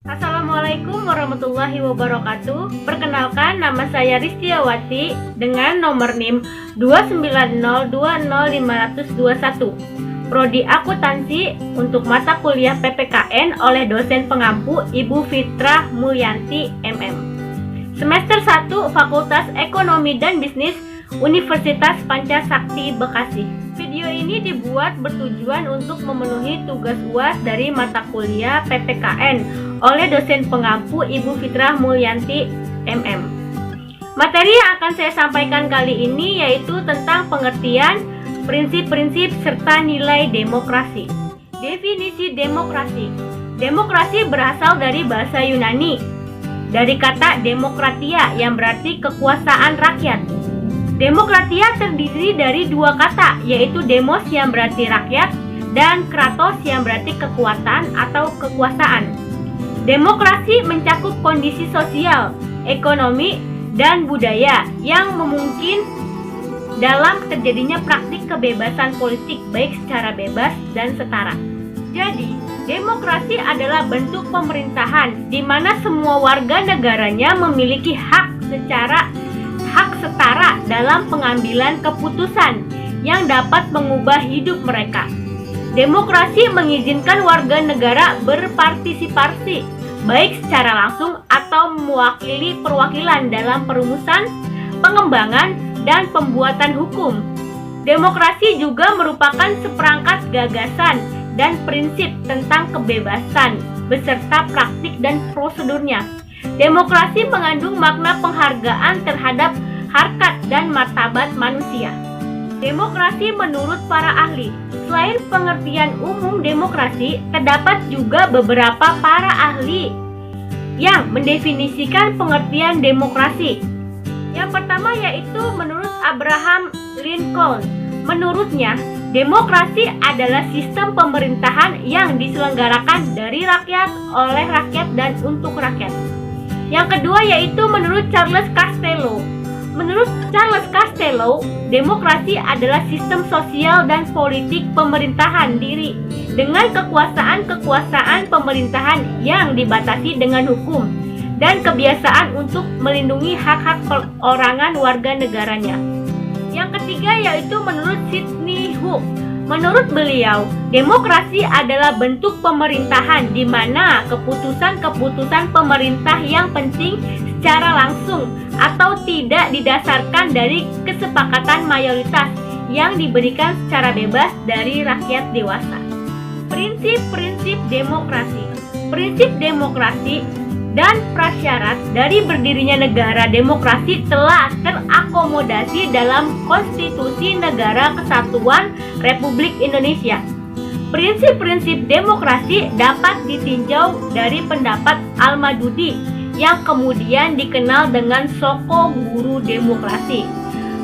Assalamualaikum warahmatullahi wabarakatuh. Perkenalkan, nama saya Ristiawati dengan nomor NIM 290200521. Prodi Akuntansi untuk mata kuliah PPKN oleh dosen pengampu Ibu Fitrah Mulyanti MM. Semester 1 Fakultas Ekonomi dan Bisnis Universitas Pancasakti Bekasi. Video ini dibuat bertujuan untuk memenuhi tugas UAS dari mata kuliah PPKN oleh dosen pengampu Ibu Fitrah Mulyanti MM. Materi yang akan saya sampaikan kali ini yaitu tentang pengertian, prinsip-prinsip, serta nilai demokrasi. Definisi demokrasi. Demokrasi berasal dari bahasa Yunani, dari kata demokratia yang berarti kekuasaan rakyat. Demokratia terdiri dari dua kata, yaitu demos yang berarti rakyat dan kratos yang berarti kekuatan atau kekuasaan. Demokrasi mencakup kondisi sosial, ekonomi, dan budaya yang memungkinkan dalam terjadinya praktik kebebasan politik baik secara bebas dan setara. Jadi, demokrasi adalah bentuk pemerintahan di mana semua warga negaranya memiliki hak setara dalam pengambilan keputusan yang dapat mengubah hidup mereka. Demokrasi mengizinkan warga negara berpartisipasi baik secara langsung atau mewakili perwakilan dalam perumusan, pengembangan, dan pembuatan hukum. Demokrasi juga merupakan seperangkat gagasan dan prinsip tentang kebebasan beserta praktik dan prosedurnya. Demokrasi mengandung makna penghargaan terhadap harkat dan martabat manusia. Demokrasi menurut para ahli. Selain pengertian umum demokrasi, terdapat juga beberapa para ahli yang mendefinisikan pengertian demokrasi. Yang pertama yaitu menurut Abraham Lincoln. Menurutnya, demokrasi adalah sistem pemerintahan yang diselenggarakan dari rakyat, oleh rakyat, dan untuk rakyat. Yang kedua yaitu menurut Charles Castello. Menurut Charles Castello, demokrasi adalah sistem sosial dan politik pemerintahan diri dengan kekuasaan pemerintahan yang dibatasi dengan hukum dan kebiasaan untuk melindungi hak-hak perorangan warga negaranya. Yang ketiga yaitu menurut Sidney Hook. Menurut beliau, demokrasi adalah bentuk pemerintahan di mana keputusan-keputusan pemerintah yang penting secara langsung atau tidak didasarkan dari kesepakatan mayoritas yang diberikan secara bebas dari rakyat dewasa. Prinsip-prinsip demokrasi. Prinsip demokrasi dan prasyarat dari berdirinya negara demokrasi telah terakomodasi dalam Konstitusi Negara Kesatuan Republik Indonesia. Prinsip-prinsip demokrasi dapat ditinjau dari pendapat Al-Madudi yang kemudian dikenal dengan Soko Guru Demokrasi.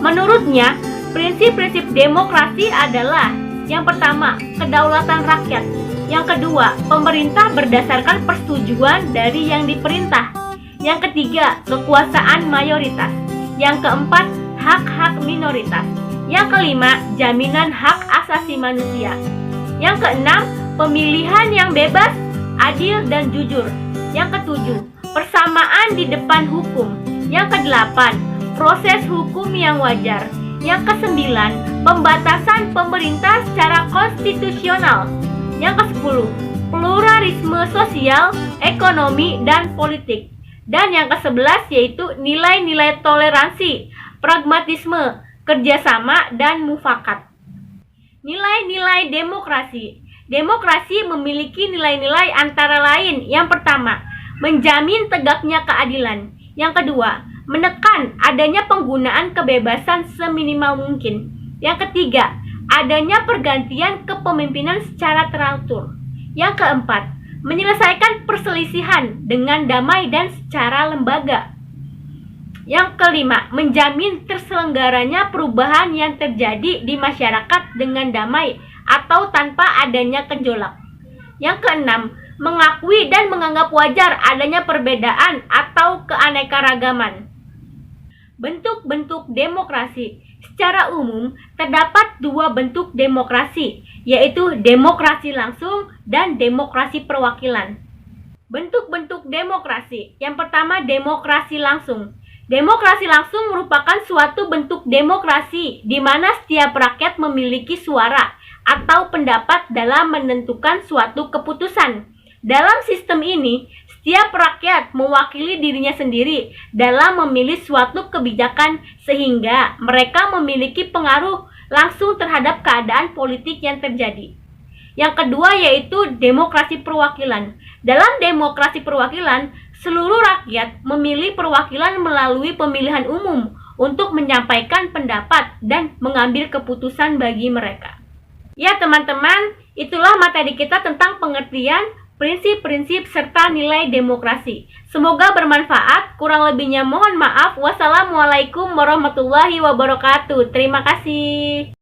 Menurutnya, prinsip-prinsip demokrasi adalah yang pertama, kedaulatan rakyat. Yang kedua, pemerintah berdasarkan persetujuan dari yang diperintah. Yang ketiga, kekuasaan mayoritas. Yang keempat, hak-hak minoritas. Yang kelima, jaminan hak asasi manusia. Yang keenam, pemilihan yang bebas, adil, dan jujur. Yang ketujuh, persamaan di depan hukum. Yang kedelapan, proses hukum yang wajar. Yang kesembilan, pembatasan pemerintah secara konstitusional. Yang ke-10, pluralisme sosial, ekonomi, dan politik. Dan yang ke-11 yaitu nilai-nilai toleransi, pragmatisme, kerjasama, dan mufakat. Nilai-nilai demokrasi. Demokrasi memiliki nilai-nilai antara lain. Yang pertama, menjamin tegaknya keadilan. Yang kedua, menekan adanya penggunaan kebebasan seminimal mungkin. Yang ketiga, adanya pergantian kepemimpinan secara teratur. Yang keempat, menyelesaikan perselisihan dengan damai dan secara lembaga. Yang kelima, menjamin terselenggaranya perubahan yang terjadi di masyarakat dengan damai atau tanpa adanya gejolak. Yang keenam, mengakui dan menganggap wajar adanya perbedaan atau keanekaragaman. Bentuk-bentuk demokrasi. Secara umum, terdapat dua bentuk demokrasi, yaitu demokrasi langsung dan demokrasi perwakilan. Bentuk-bentuk demokrasi. Yang pertama, demokrasi langsung. Demokrasi langsung merupakan suatu bentuk demokrasi di mana setiap rakyat memiliki suara atau pendapat dalam menentukan suatu keputusan. Dalam sistem ini, setiap rakyat mewakili dirinya sendiri dalam memilih suatu kebijakan sehingga mereka memiliki pengaruh langsung terhadap keadaan politik yang terjadi. Yang kedua yaitu demokrasi perwakilan. Dalam demokrasi perwakilan, seluruh rakyat memilih perwakilan melalui pemilihan umum untuk menyampaikan pendapat dan mengambil keputusan bagi mereka. Ya teman-teman, itulah materi kita tentang pengertian, prinsip-prinsip, serta nilai demokrasi. Semoga bermanfaat, kurang lebihnya mohon maaf. Wassalamualaikum warahmatullahi wabarakatuh. Terima kasih.